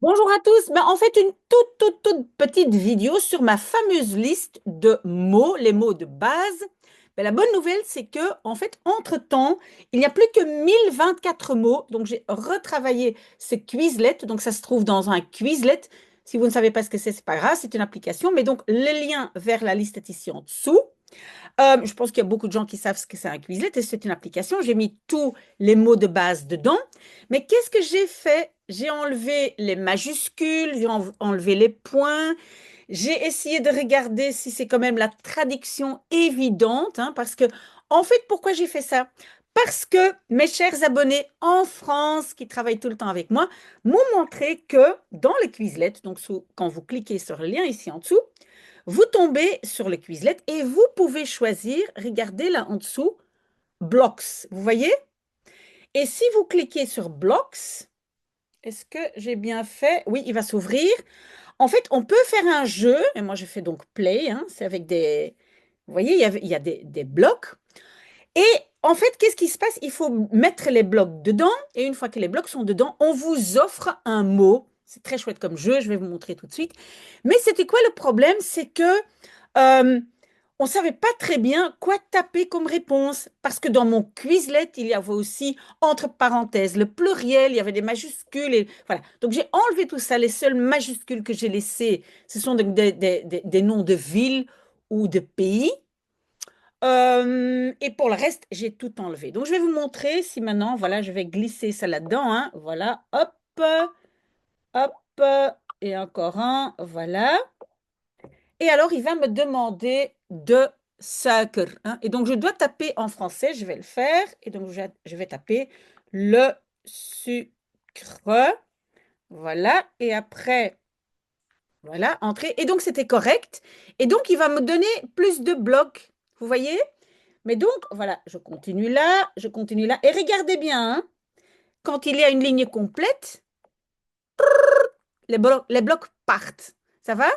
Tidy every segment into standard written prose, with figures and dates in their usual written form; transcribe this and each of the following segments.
Bonjour à tous. En fait, une toute petite vidéo sur ma fameuse liste de mots, les mots de base. La bonne nouvelle, c'est que, en fait, entre-temps, il n'y a plus que 1024 mots. Donc, j'ai retravaillé ce Quizlet. Donc, ça se trouve dans un Quizlet. Si vous ne savez pas ce que c'est pas grave, c'est une application. Mais donc, le lien vers la liste est ici en dessous. Je pense qu'il y a beaucoup de gens qui savent ce que c'est un Quizlet et c'est une application. J'ai mis tous les mots de base dedans. Mais qu'est-ce que j'ai fait? J'ai enlevé les majuscules, j'ai enlevé les points. J'ai essayé de regarder si c'est quand même la traduction évidente, hein, parce que, en fait, pourquoi j'ai fait ça? Parce que mes chers abonnés en France qui travaillent tout le temps avec moi m'ont montré que dans le Quizlet, donc quand vous cliquez sur le lien ici en dessous, vous tombez sur le Quizlet et vous pouvez choisir, regardez là en dessous, Blocks. Vous voyez? Et si vous cliquez sur Blocks, est-ce que j'ai bien fait? Oui, il va s'ouvrir. En fait, on peut faire un jeu, et moi je fais donc Play, hein, c'est avec des... Vous voyez, il y a des blocs. Et en fait, qu'est-ce qui se passe? Il faut mettre les blocs dedans, et une fois que les blocs sont dedans, on vous offre un mot. C'est très chouette comme jeu, je vais vous montrer tout de suite. Mais c'était quoi le problème? C'est que euh, on ne savait pas très bien quoi taper comme réponse, parce que dans mon Quizlet, il y avait aussi, entre parenthèses, le pluriel, il y avait des majuscules, et voilà. Donc j'ai enlevé tout ça. Les seules majuscules que j'ai laissées, ce sont des noms de villes ou de pays. Et pour le reste, j'ai tout enlevé. Donc je vais vous montrer si maintenant, voilà, je vais glisser ça là-dedans, hein. Voilà, hop, hop, et encore un, voilà. Et alors, il va me demander de sucre, hein. Et donc, je dois taper en français, je vais le faire. Et donc, je vais taper le sucre. Voilà. Et après, voilà, entrer. Et donc, c'était correct. Et donc, il va me donner plus de blocs. Vous voyez? Mais donc, voilà, je continue là, je continue là. Et regardez bien, hein, quand il y a une ligne complète, les blocs partent. Ça va?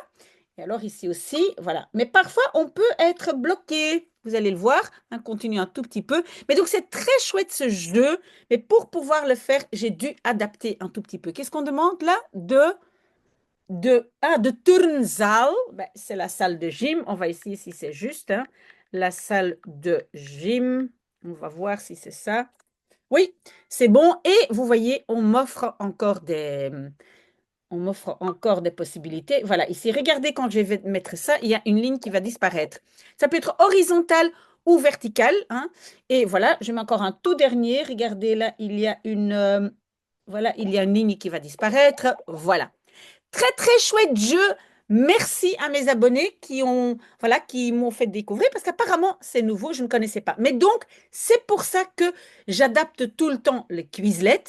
Et alors ici aussi, voilà. Mais parfois, on peut être bloqué. Vous allez le voir, hein, continue un tout petit peu. Mais donc, c'est très chouette ce jeu. Mais pour pouvoir le faire, j'ai dû adapter un tout petit peu. Qu'est-ce qu'on demande là? De Turnzaal. Ben, c'est la salle de gym. On va essayer si c'est juste, hein. La salle de gym. On va voir si c'est ça. Oui, c'est bon. Et vous voyez, on m'offre encore des possibilités. Voilà, ici, regardez quand je vais mettre ça, il y a une ligne qui va disparaître. Ça peut être horizontale ou verticale, hein. Et voilà, je mets encore un tout dernier. Regardez là, voilà, il y a une ligne qui va disparaître. Voilà. Très, très chouette jeu. Merci à mes abonnés voilà, qui m'ont fait découvrir parce qu'apparemment, c'est nouveau, je ne connaissais pas. Mais donc, c'est pour ça que j'adapte tout le temps le Quizlet.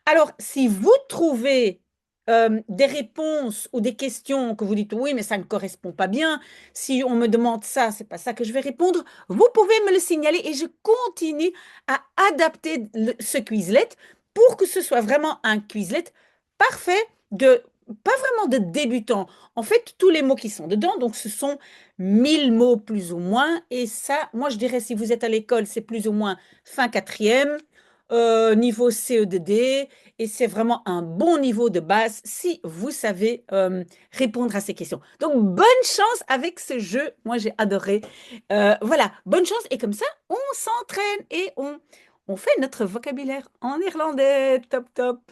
Alors, si vous trouvez des réponses ou des questions que vous dites oui, mais ça ne correspond pas bien, si on me demande ça, c'est pas ça que je vais répondre, vous pouvez me le signaler et je continue à adapter ce Quizlet pour que ce soit vraiment un Quizlet parfait pas vraiment de débutant. En fait, tous les mots qui sont dedans, donc ce sont 1000 mots plus ou moins. Et ça, moi je dirais, si vous êtes à l'école, c'est plus ou moins fin quatrième, niveau CE2D, et c'est vraiment un bon niveau de base si vous savez répondre à ces questions. Donc, bonne chance avec ce jeu. Moi, j'ai adoré. Voilà, bonne chance. Et comme ça, on s'entraîne et on fait notre vocabulaire en néerlandais. Top, top.